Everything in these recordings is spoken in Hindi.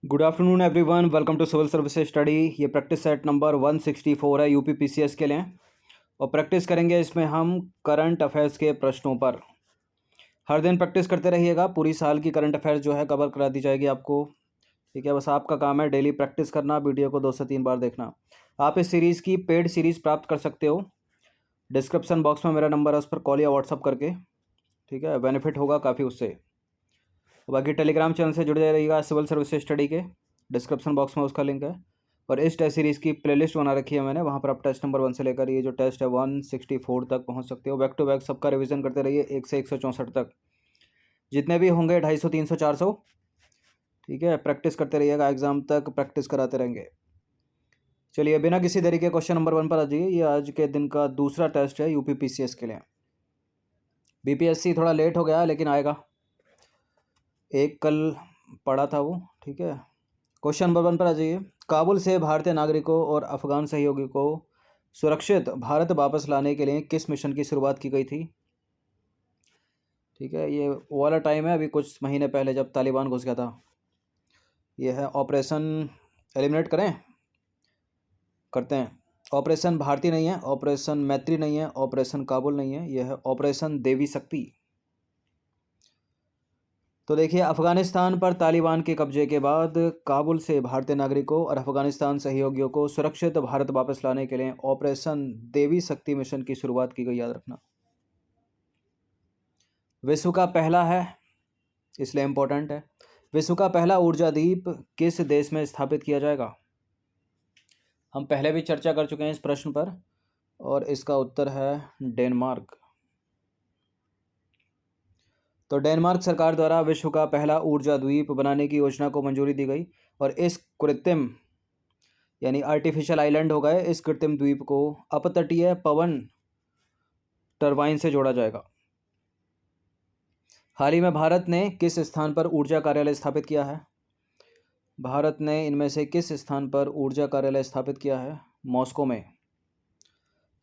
Good afternoon everyone, welcome to civil services study. ये प्रैक्टिस सेट नंबर 164 है यूपी पीसीएस के लिए। और प्रैक्टिस करेंगे इसमें हम करंट अफेयर्स के प्रश्नों पर। हर दिन प्रैक्टिस करते रहिएगा, पूरी साल की करंट अफेयर्स जो है कवर करा दी जाएगी आपको। ठीक है, बस आपका काम है डेली प्रैक्टिस करना, वीडियो को 2 से 3 बार देखना। आप इस सीरीज़ की पेड सीरीज़ प्राप्त कर सकते हो। डिस्क्रिप्शन बॉक्स में मेरा नंबर है, उस पर कॉल या व्हाट्सअप करके। ठीक है, बेनिफिट होगा काफ़ी उससे। बाकी टेलीग्राम चैनल से जुड़े रहिएगा सिविल सर्विसेज स्टडी के, डिस्क्रिप्शन बॉक्स में उसका लिंक है। और इस टेस्ट सीरीज़ की प्लेलिस्ट बना रखी है मैंने, वहाँ पर आप टेस्ट नंबर 1 से लेकर ये जो टेस्ट है 164 तक पहुँच सकते हो। बैक टू बैक सबका रिवीजन करते रहिए 1 से 164 तक, जितने भी होंगे 250, 300, 400। ठीक है, प्रैक्टिस करते रहिएगा, एग्ज़ाम तक प्रैक्टिस कराते रहेंगे। चलिए बिना किसी देरी के क्वेश्चन नंबर 1 पर आ जाइए। ये आज के दिन का दूसरा टेस्ट है यूपी पीसीएस के लिए। बीपीएससी थोड़ा लेट हो गया लेकिन आएगा, एक कल पढ़ा था वो। ठीक है, क्वेश्चन नंबर 1 पर आ जाइए। काबुल से भारतीय नागरिकों और अफगान सहयोगियों को सुरक्षित भारत वापस लाने के लिए किस मिशन की शुरुआत की गई थी? ठीक है, ये वो वाला टाइम है अभी कुछ महीने पहले जब तालिबान घुस गया था। ये है ऑपरेशन एलिमिनेट करते हैं। ऑपरेशन भारती नहीं है, ऑपरेशन मैत्री नहीं है, ऑपरेशन काबुल नहीं है, यह है ऑपरेशन देवी शक्ति। तो देखिए, अफगानिस्तान पर तालिबान के कब्जे के बाद काबुल से भारतीय नागरिकों और अफगानिस्तान सहयोगियों को सुरक्षित भारत वापस लाने के लिए ऑपरेशन देवी शक्ति मिशन की शुरुआत की गई, याद रखना। विश्व का पहला है, इसलिए इम्पोर्टेंट है। विश्व का पहला ऊर्जा द्वीप किस देश में स्थापित किया जाएगा? हम पहले भी चर्चा कर चुके हैं इस प्रश्न पर, और इसका उत्तर है डेनमार्क। तो डेनमार्क सरकार द्वारा विश्व का पहला ऊर्जा द्वीप बनाने की योजना को मंजूरी दी गई, और इस कृत्रिम यानी आर्टिफिशियल आइलैंड हो गए, इस कृत्रिम द्वीप को अपतटीय पवन टरबाइन से जोड़ा जाएगा। हाल ही में भारत ने किस स्थान पर ऊर्जा कार्यालय स्थापित किया है? भारत ने इनमें से किस स्थान पर ऊर्जा कार्यालय स्थापित किया है? मॉस्को में।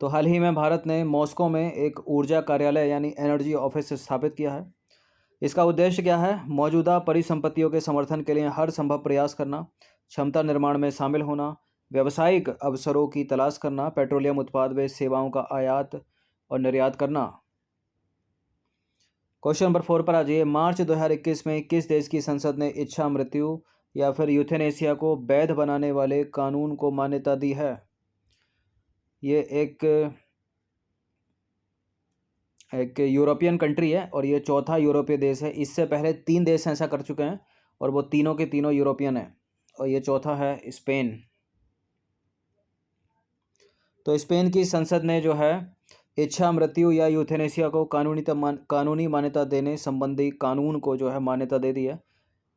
तो हाल ही में भारत ने मॉस्को में एक ऊर्जा कार्यालय यानी एनर्जी ऑफिस स्थापित किया है। इसका उद्देश्य क्या है? मौजूदा परिसंपत्तियों के समर्थन के लिए हर संभव प्रयास करना, क्षमता निर्माण में शामिल होना, व्यावसायिक अवसरों की तलाश करना, पेट्रोलियम उत्पाद व सेवाओं का आयात और निर्यात करना। क्वेश्चन नंबर 4 पर आ जाइए। मार्च 2021 में किस देश की संसद ने इच्छा मृत्यु या फिर यूथेनेसिया को वैध बनाने वाले कानून को मान्यता दी है? ये एक यूरोपियन कंट्री है और ये चौथा यूरोपीय देश है। इससे पहले 3 देश ऐसा कर चुके हैं और वो तीनों के तीनों यूरोपियन हैं, और ये चौथा है स्पेन। तो स्पेन की संसद ने जो है इच्छा मृत्यु या यूथेनेसिया को कानूनी मान्यता देने संबंधी कानून को जो है मान्यता दे दी है।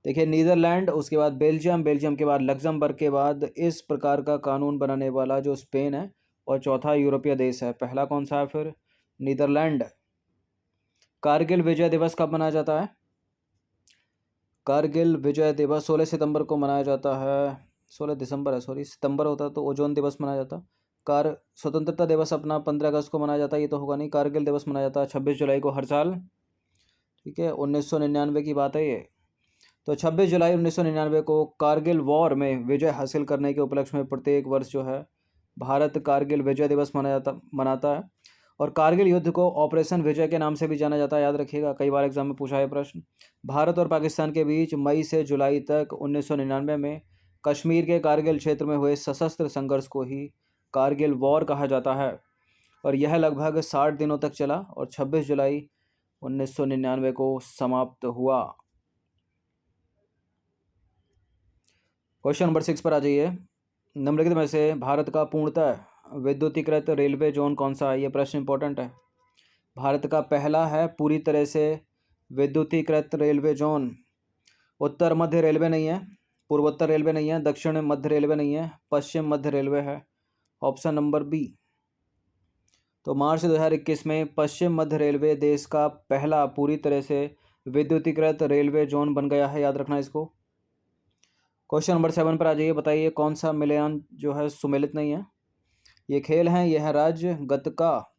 देखिए, नीदरलैंड, उसके बाद बेल्जियम के बाद लग्जमबर्ग के बाद इस प्रकार का कानून बनाने वाला जो स्पेन है, और चौथा यूरोपीय देश है। पहला कौन सा है फिर? नीदरलैंड। कारगिल विजय दिवस कब मनाया जाता है? कारगिल विजय दिवस 16 सितंबर को मनाया जाता है। 16 दिसंबर है, सॉरी, सितंबर होता तो ओजोन दिवस मनाया जाता। स्वतंत्रता दिवस अपना 15 अगस्त को मनाया जाता है, ये तो होगा नहीं। कारगिल दिवस मनाया जाता है 26 जुलाई को हर साल। ठीक है, 1999 की बात है ये। तो 26 जुलाई 1999 को कारगिल वॉर में विजय हासिल करने के उपलक्ष्य में प्रत्येक वर्ष जो है भारत कारगिल विजय दिवस मनाता है। और कारगिल युद्ध को ऑपरेशन विजय के नाम से भी जाना जाता है, याद रखिएगा, कई बार एग्जाम में पूछा है प्रश्न। भारत और पाकिस्तान के बीच मई से जुलाई तक 1999 में कश्मीर के कारगिल क्षेत्र में हुए सशस्त्र संघर्ष को ही कारगिल वॉर कहा जाता है, और यह लगभग 60 दिनों तक चला और 26 जुलाई 1999 को समाप्त हुआ। क्वेश्चन नंबर 6 पर आ जाइए। निम्नलिखित में से भारत का पूर्णतः विद्युतीकृत रेलवे जोन कौन सा है? ये प्रश्न इंपॉर्टेंट है। भारत का पहला है पूरी तरह से विद्युतीकृत रेलवे जोन। उत्तर मध्य रेलवे नहीं है, पूर्वोत्तर रेलवे नहीं है, दक्षिण मध्य रेलवे नहीं है, पश्चिम मध्य रेलवे है। Option number B. तो मार्च 2021 में पश्चिम मध्य रेलवे देश का पहला पूरी तरह से विद्युतीकृत रेलवे जोन बन गया है, याद रखना इसको। क्वेश्चन नंबर 7 पर आ जाइए। बताइए कौन सा मिलान जो है सुमेलित नहीं है? ये खेल हैं, यह है राज्य गत्का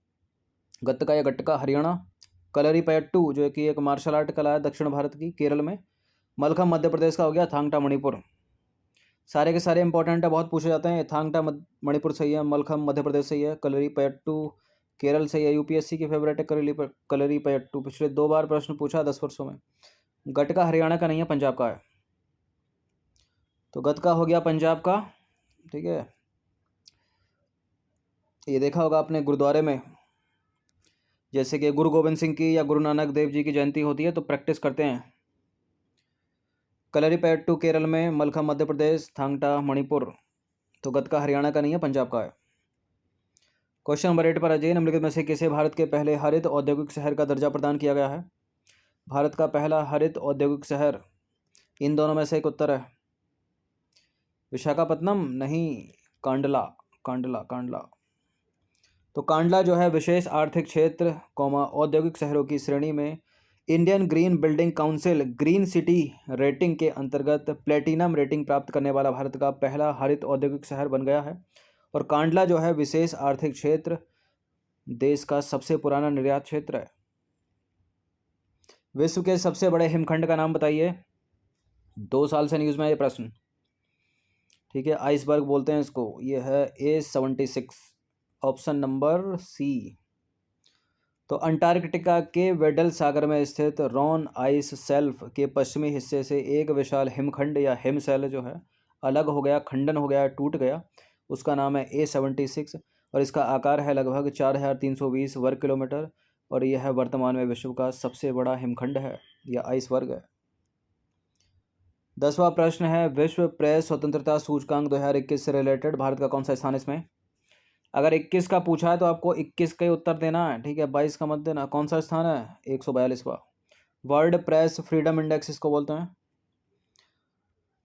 या गटका हरियाणा, कलरीपयट्टू जो कि एक मार्शल आर्ट कला है दक्षिण भारत की केरल में, मलखम मध्य प्रदेश का हो गया, थांगटा मणिपुर। सारे के सारे इंपॉर्टेंट है, बहुत पूछे जाते हैं। थांगटा मणिपुर सही है, मलखम मध्य प्रदेश सही है, कलरीपयट्टू केरल सही है, यूपीएससी की फेवरेट है कलरीपयट्टू, पिछले 2 बार प्रश्न पूछा 10 वर्षों में। गटका हरियाणा का नहीं है, पंजाब का है, तो गतका हो गया पंजाब का। ठीक है, ये देखा होगा आपने गुरुद्वारे में, जैसे कि गुरु गोविंद सिंह की या गुरु नानक देव जी की जयंती होती है तो प्रैक्टिस करते हैं। कलरीपयट्टू केरल में, मलखम मध्य प्रदेश, थांगटा मणिपुर, तो गतका हरियाणा का नहीं है, पंजाब का है। क्वेश्चन नंबर 8 पर अजय निम्नलिखित में से किसे भारत के पहले हरित औद्योगिक शहर का दर्जा प्रदान किया गया है? भारत का पहला हरित औद्योगिक शहर, इन दोनों में से एक उत्तर है। विशाखापत्तनम नहीं, कांडला, कांडला कांडला। तो कांडला जो है विशेष आर्थिक क्षेत्र औद्योगिक शहरों की श्रेणी में Indian green building council green city rating के अंतर्गत प्लेटिनम रेटिंग प्राप्त करने वाला भारत का पहला हरित औद्योगिक शहर बन गया है। और कांडला जो है विशेष आर्थिक क्षेत्र देश का सबसे पुराना निर्यात क्षेत्र है। विश्व के सबसे बड़े हिमखंड का नाम बताइए। 2 साल से न्यूज़ में ये प्रश्न। ठीक है, आइसबर्ग बोलते हैं इसको, ये है A76, ऑप्शन नंबर सी। तो अंटार्कटिका के वेडल सागर में स्थित रॉन आइस शेल्फ के पश्चिमी हिस्से से एक विशाल हिमखंड या हिमशैल जो है अलग हो गया, खंडन हो गया, टूट गया, उसका नाम है A76 और इसका आकार है लगभग 4320 वर्ग किलोमीटर और यह है वर्तमान में विश्व का सबसे बड़ा हिमखंड है या आइसबर्ग है। 10वां प्रश्न है, विश्व प्रेस स्वतंत्रता सूचकांक 2021 से रिलेटेड भारत का कौन सा स्थान इसमें? अगर 21 का पूछा है तो आपको 21 का ही उत्तर देना है, ठीक है, 22 का मत देना। कौन सा स्थान है? 142वां। वर्ल्ड प्रेस फ्रीडम इंडेक्स इसको बोलते हैं।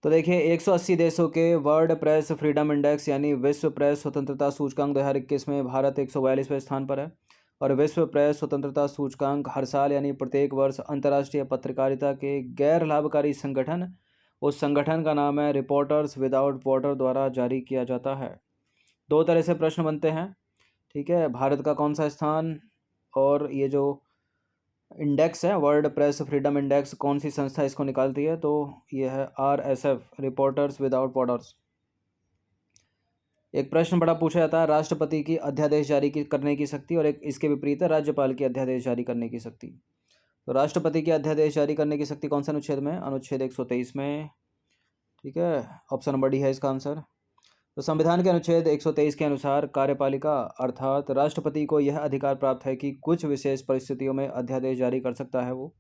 तो देखिए 180 देशों के वर्ल्ड प्रेस फ्रीडम इंडेक्स यानी विश्व प्रेस स्वतंत्रता सूचकांक 2021 में भारत 142वें स्थान पर है। और विश्व प्रेस स्वतंत्रता सूचकांक हर साल यानी प्रत्येक वर्ष अंतर्राष्ट्रीय पत्रकारिता के गैर लाभकारी संगठन, उस संगठन का नाम है रिपोर्टर्स विदाउट बॉर्डर, द्वारा जारी किया जाता है। 2 तरह से प्रश्न बनते हैं, ठीक है, भारत का कौन सा स्थान और ये जो इंडेक्स है वर्ल्ड प्रेस फ्रीडम इंडेक्स कौन सी संस्था इसको निकालती है? तो ये है RSF, रिपोर्टर्स विदाउट बॉर्डर्स। एक प्रश्न बड़ा पूछा जाता है, राष्ट्रपति की अध्यादेश जारी करने की शक्ति, और एक इसके विपरीत है राज्यपाल की अध्यादेश जारी करने की शक्ति। तो राष्ट्रपति की अध्यादेश जारी करने की शक्ति कौन से अनुच्छेद में? अनुच्छेद 123 में। ठीक है, ऑप्शन नंबर डी है इसका आंसर। तो संविधान के अनुच्छेद 123 के अनुसार कार्यपालिका अर्थात राष्ट्रपति को यह अधिकार प्राप्त है कि कुछ विशेष परिस्थितियों में अध्यादेश जारी कर सकता है वो।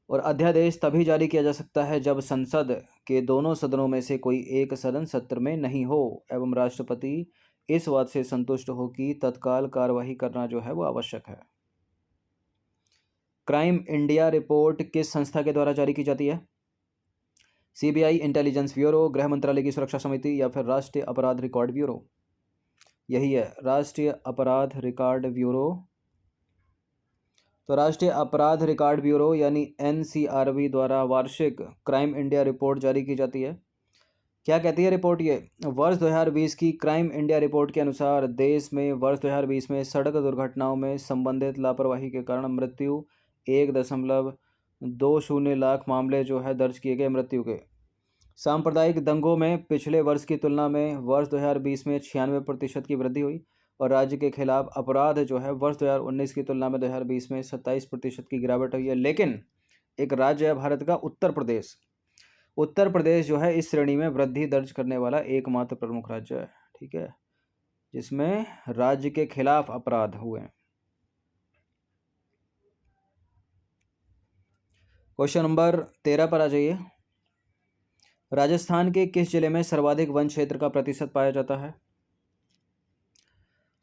और अध्यादेश तभी जारी किया जा सकता है जब संसद के दोनों सदनों में से कोई एक सदन सत्र में नहीं हो एवं राष्ट्रपति इस बात से संतुष्ट हो कि तत्काल कार्यवाही करना जो है वो आवश्यक है। क्राइम इंडिया रिपोर्ट किस संस्था के द्वारा जारी की जाती है? CBI, इंटेलिजेंस ब्यूरो, गृह मंत्रालय की सुरक्षा समिति या फिर राष्ट्रीय अपराध रिकॉर्ड ब्यूरो? यही है, राष्ट्रीय अपराध रिकॉर्ड ब्यूरो। तो राष्ट्रीय अपराध रिकॉर्ड ब्यूरो यानी NCRB द्वारा वार्षिक क्राइम इंडिया रिपोर्ट जारी की जाती है। क्या कहती है रिपोर्ट? ये वर्ष 2020 की क्राइम इंडिया रिपोर्ट के अनुसार देश में वर्ष 2020 में सड़क दुर्घटनाओं में संबंधित लापरवाही के कारण मृत्यु 1.20 लाख मामले जो है दर्ज किए गए मृत्यु के। सांप्रदायिक दंगों में पिछले वर्ष की तुलना में वर्ष 2020 में 96% की वृद्धि हुई और राज्य के खिलाफ अपराध जो है वर्ष 2019 की तुलना में 2020 में 27% की गिरावट हुई है। लेकिन एक राज्य है भारत का उत्तर प्रदेश, उत्तर प्रदेश जो है इस श्रेणी में वृद्धि दर्ज करने वाला एकमात्र प्रमुख राज्य है, ठीक है, जिसमें राज्य के खिलाफ अपराध हुए हैं। क्वेश्चन नंबर 13 पर आ जाइए। राजस्थान के किस जिले में सर्वाधिक वन क्षेत्र का प्रतिशत पाया जाता है?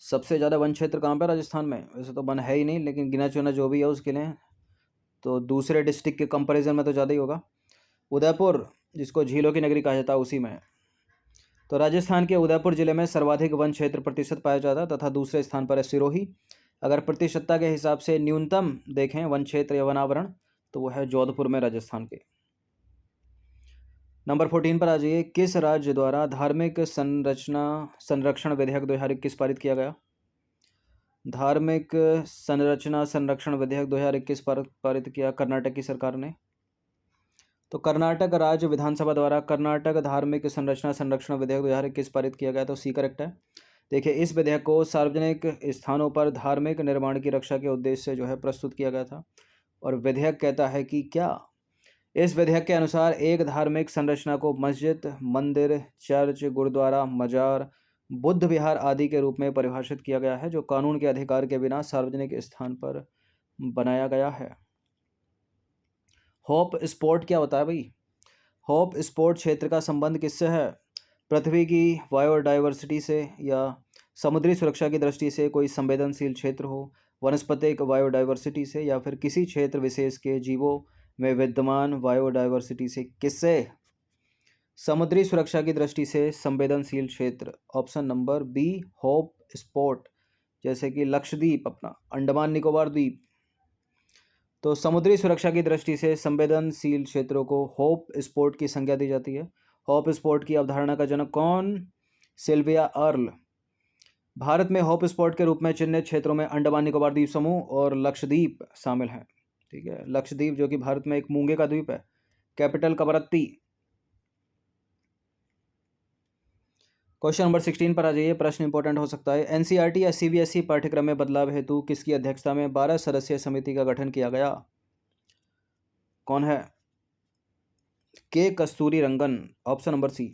सबसे ज़्यादा वन क्षेत्र कहाँ पर? राजस्थान में। वैसे तो वन है ही नहीं, लेकिन गिना चुना जो भी है उसके लिए तो दूसरे डिस्ट्रिक्ट के कंपैरिजन में तो ज़्यादा ही होगा। उदयपुर, जिसको झीलों की नगरी कहा जाता है, उसी में। तो राजस्थान के उदयपुर जिले में सर्वाधिक वन क्षेत्र प्रतिशत पाया जाता है तथा दूसरे स्थान पर है सिरोही। अगर प्रतिशतता के हिसाब से न्यूनतम देखें वन क्षेत्र या वनावरण तो वो है जोधपुर में, राजस्थान के। नंबर 14 पर आ जाइए। किस राज्य द्वारा धार्मिक संरक्षण विधेयक 2021 पारित किया गया? धार्मिक संरक्षण विधेयक 2021 पारित किया कर्नाटक की सरकार ने। तो कर्नाटक राज्य विधानसभा द्वारा कर्नाटक धार्मिक संरचना संरक्षण विधेयक 2021 पारित किया गया, तो सी करेक्ट है। देखिए, इस विधेयक को सार्वजनिक स्थानों पर धार्मिक निर्माण की रक्षा के उद्देश्य से जो है प्रस्तुत किया गया था। और विधेयक कहता है कि क्या, इस विधेयक के अनुसार एक धार्मिक संरचना को मस्जिद, मंदिर, चर्च, गुरुद्वारा, मजार, बुद्ध विहार आदि के रूप में परिभाषित किया गया है जो कानून के अधिकार के बिना सार्वजनिक स्थान पर बनाया गया है। होप स्पोर्ट क्या होता है भाई? होप स्पोर्ट क्षेत्र का संबंध किससे है? पृथ्वी की बायोडाइवर्सिटी से, या समुद्री सुरक्षा की दृष्टि से कोई संवेदनशील क्षेत्र हो, वनस्पतिक बायोडाइवर्सिटी से, या फिर किसी क्षेत्र विशेष के जीवों में विद्यमान बायोडाइवर्सिटी से। किससे? समुद्री सुरक्षा की दृष्टि से संवेदनशील क्षेत्र, option number B hotspot. जैसे कि लक्षद्वीप, अपना अंडमान निकोबार द्वीप, तो समुद्री सुरक्षा की दृष्टि से संवेदनशील क्षेत्रों को होप स्पोर्ट की संज्ञा दी जाती है। होप स्पोर्ट की अवधारणा का जनक कौन? Sylvia earl. भारत में होप स्पोर्ट के रूप में चिन्हित क्षेत्रों में अंडमान निकोबार द्वीप समूह और लक्षद्वीप शामिल हैं। ठीक है, लक्षद्वीप जो कि भारत में एक मूंगे का द्वीप है। कैपिटल कवरत्ती। क्वेश्चन नंबर 16 पर आ जाइए, प्रश्न इंपॉर्टेंट हो सकता है। एनसीईआरटी या सीबीएसई पाठ्यक्रम में बदलाव हेतु किसकी अध्यक्षता में 12 सदस्यीय समिति का गठन किया गया? कौन है? के कस्तूरी रंगन, ऑप्शन नंबर सी।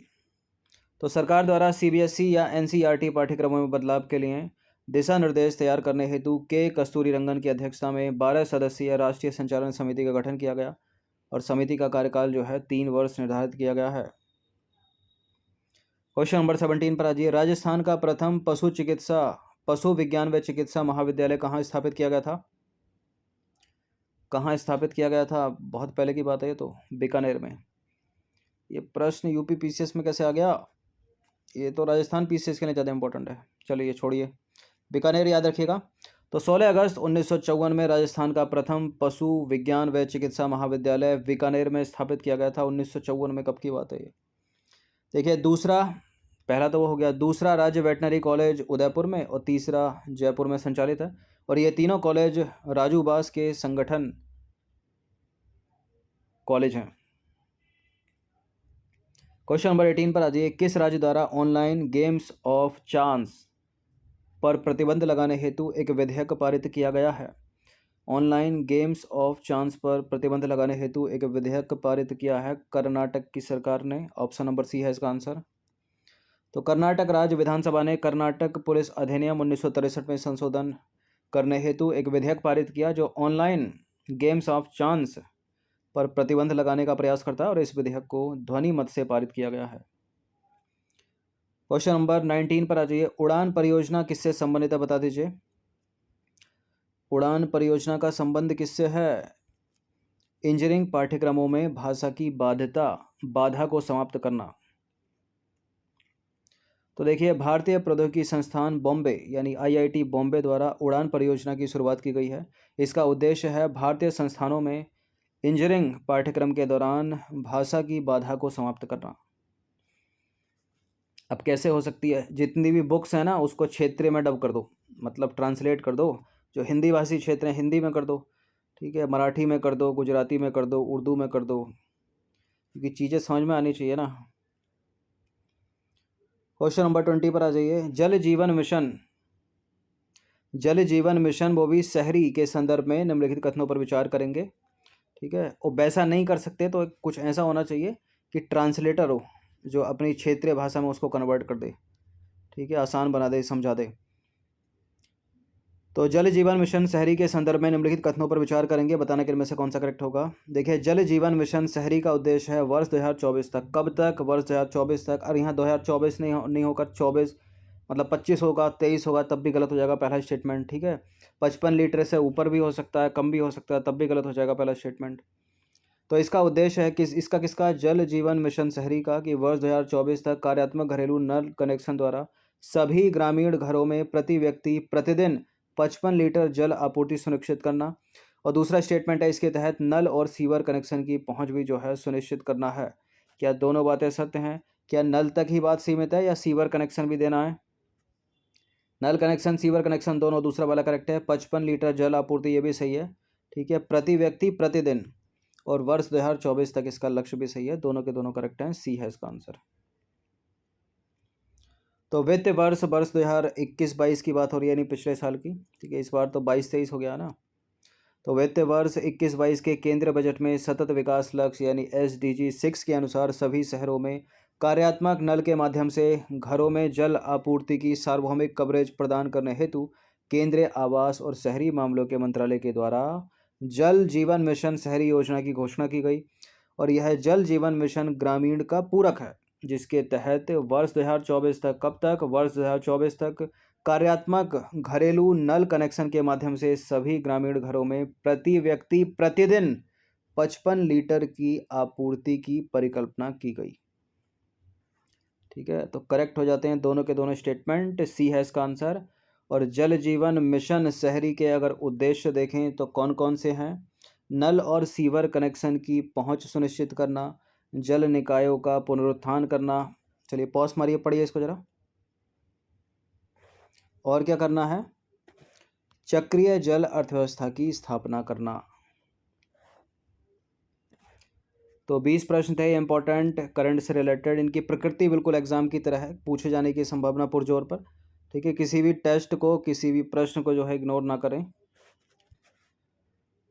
तो सरकार द्वारा सीबीएसई या एनसीईआरटी पाठ्यक्रमों में बदलाव के लिए दिशा निर्देश तैयार करने हेतु के कस्तूरी रंगन की अध्यक्षता में 12 सदस्यीय राष्ट्रीय संचालन समिति का गठन किया गया और समिति का कार्यकाल जो है 3 वर्ष निर्धारित किया गया है। क्वेश्चन नंबर 17 पर आ जाइए। राजस्थान का प्रथम पशु विज्ञान व चिकित्सा महाविद्यालय कहाँ स्थापित किया गया था? कहाँ स्थापित किया गया था? बहुत पहले की बात है ये तो, बीकानेर में। ये प्रश्न यूपी पीसीएस में कैसे आ गया? ये तो राजस्थान पीसीएस के लिए ज़्यादा इंपॉर्टेंट है। चलिए छोड़िए, बीकानेर याद रखिएगा। तो 16 अगस्त 1954 में राजस्थान का प्रथम पशु विज्ञान व चिकित्सा महाविद्यालय बीकानेर में स्थापित किया गया था। 1954 में कब की बात है ये? देखिए, दूसरा, पहला तो वो हो गया। दूसरा, राज्य वेटनरी कॉलेज उदयपुर में, और तीसरा जयपुर में संचालित है। और ये तीनों कॉलेज राजू बास के संगठन कॉलेज हैं। क्वेश्चन नंबर 18 पर आ जाइए। किस राज्य द्वारा ऑनलाइन गेम्स ऑफ चांस पर प्रतिबंध लगाने हेतु एक विधेयक पारित किया गया है? ऑनलाइन गेम्स ऑफ चांस पर प्रतिबंध लगाने हेतु एक विधेयक पारित किया है कर्नाटक की सरकार ने। ऑप्शन नंबर सी है इसका आंसर। तो कर्नाटक राज्य विधानसभा ने कर्नाटक पुलिस अधिनियम 1963 में संशोधन करने हेतु एक विधेयक पारित किया जो ऑनलाइन गेम्स ऑफ चांस पर प्रतिबंध लगाने का प्रयास करता है, और इस विधेयक को ध्वनि मत से पारित किया गया है। क्वेश्चन नंबर 19 पर आ जाइए। उड़ान परियोजना किससे संबंधित है, बता दीजिए। उड़ान परियोजना का संबंध किससे है? इंजीनियरिंग पाठ्यक्रमों में भाषा की बाधा को समाप्त करना। तो देखिए, भारतीय प्रौद्योगिकी संस्थान बॉम्बे यानी आईआईटी बॉम्बे द्वारा उड़ान परियोजना की शुरुआत की गई है। इसका उद्देश्य है भारतीय संस्थानों में इंजीनियरिंग पाठ्यक्रम के दौरान भाषा की बाधा को समाप्त करना। अब कैसे हो सकती है? जितनी भी बुक्स हैं ना, उसको क्षेत्रीय में डब कर दो, मतलब ट्रांसलेट कर दो। जो हिंदी भाषी क्षेत्र हैं हिंदी में कर दो, ठीक है, मराठी में कर दो, गुजराती में कर दो, उर्दू में कर दो, क्योंकि चीज़ें समझ में आनी चाहिए ना। क्वेश्चन नंबर 20 पर आ जाइए। जल जीवन मिशन वो भी शहरी के संदर्भ में निम्नलिखित कथनों पर विचार करेंगे। ठीक है, और वैसा नहीं कर सकते तो कुछ ऐसा होना चाहिए कि ट्रांसलेटर हो जो अपनी क्षेत्रीय भाषा में उसको कन्वर्ट कर दे, ठीक है, आसान बना दे, समझा दे। तो जल जीवन मिशन शहरी के संदर्भ में निम्नलिखित कथनों पर विचार करेंगे, बताने के इनमें से कौन सा करेक्ट होगा। देखिए, जल जीवन मिशन शहरी का उद्देश्य है वर्ष 2024 तक। कब तक? वर्ष 2024 तक। और यहाँ 2024 नहीं होकर 24, मतलब 25 होगा, 23 होगा, तब भी गलत हो जाएगा पहला स्टेटमेंट। ठीक है, 55 लीटर से ऊपर भी हो सकता है, कम भी हो सकता है, तब भी गलत हो जाएगा पहला स्टेटमेंट। तो इसका उद्देश्य है किसका जल जीवन मिशन शहरी का, कि वर्ष 2024 तक कार्यात्मक घरेलू नल कनेक्शन द्वारा सभी ग्रामीण घरों में प्रति व्यक्ति प्रतिदिन 55 लीटर जल आपूर्ति सुनिश्चित करना। और दूसरा स्टेटमेंट है, इसके तहत नल और सीवर कनेक्शन की पहुंच भी जो है सुनिश्चित करना है। क्या दोनों बातें सत्य हैं? क्या नल तक ही बात सीमित है या सीवर कनेक्शन भी देना है? नल कनेक्शन, सीवर कनेक्शन दोनों, दूसरा वाला करेक्ट है। 55 लीटर जल आपूर्ति, ये भी सही है। ठीक है, प्रति व्यक्ति प्रतिदिन। और वर्ष 2024 तक इसका लक्ष्य भी सही है, दोनों के दोनों करेक्ट हैं, सी है इसका आंसर। तो वित्त वर्ष 2021-22 की बात हो रही है, यानी पिछले साल की, ठीक है। इस बार तो 22-23 हो गया ना। तो वित्त वर्ष 21-22 के केंद्रीय बजट में सतत विकास लक्ष्य यानी SDG 6 के अनुसार सभी शहरों में कार्यात्मक नल के माध्यम से घरों में जल आपूर्ति की सार्वभौमिक कवरेज प्रदान करने हेतु केंद्रीय आवास और शहरी मामलों के मंत्रालय के द्वारा जल जीवन मिशन शहरी योजना की घोषणा की गई। और यह जल जीवन मिशन ग्रामीण का पूरक है, जिसके तहत वर्ष 2024 तक, कब तक, वर्ष 2024 तक कार्यात्मक घरेलू नल कनेक्शन के माध्यम से सभी ग्रामीण घरों में प्रति व्यक्ति प्रतिदिन 55 लीटर की आपूर्ति की परिकल्पना की गई। ठीक है, तो करेक्ट हो जाते हैं दोनों के दोनों स्टेटमेंट, सी है इसका आंसर। और जल जीवन मिशन शहरी के अगर उद्देश्य देखें तो कौन कौन से हैं? नल और सीवर कनेक्शन की पहुंच सुनिश्चित करना, जल निकायों का पुनरुत्थान करना। चलिए पॉज मारिए, पढ़िए इसको जरा। और क्या करना है? चक्रीय जल अर्थव्यवस्था की स्थापना करना। तो 20 प्रश्न थे इंपॉर्टेंट, करंट से रिलेटेड। इनकी प्रकृति बिल्कुल एग्जाम की तरह है, पूछे जाने की संभावना पुरजोर पर। ठीक है, किसी भी टेस्ट को, किसी भी प्रश्न को जो है इग्नोर ना करें।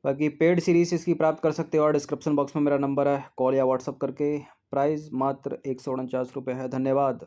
बाकी पेड सीरीज इसकी प्राप्त कर सकते हो और डिस्क्रिप्शन बॉक्स में मेरा नंबर है, कॉल या व्हाट्सअप करके। प्राइस मात्र 149 रुपये है। धन्यवाद।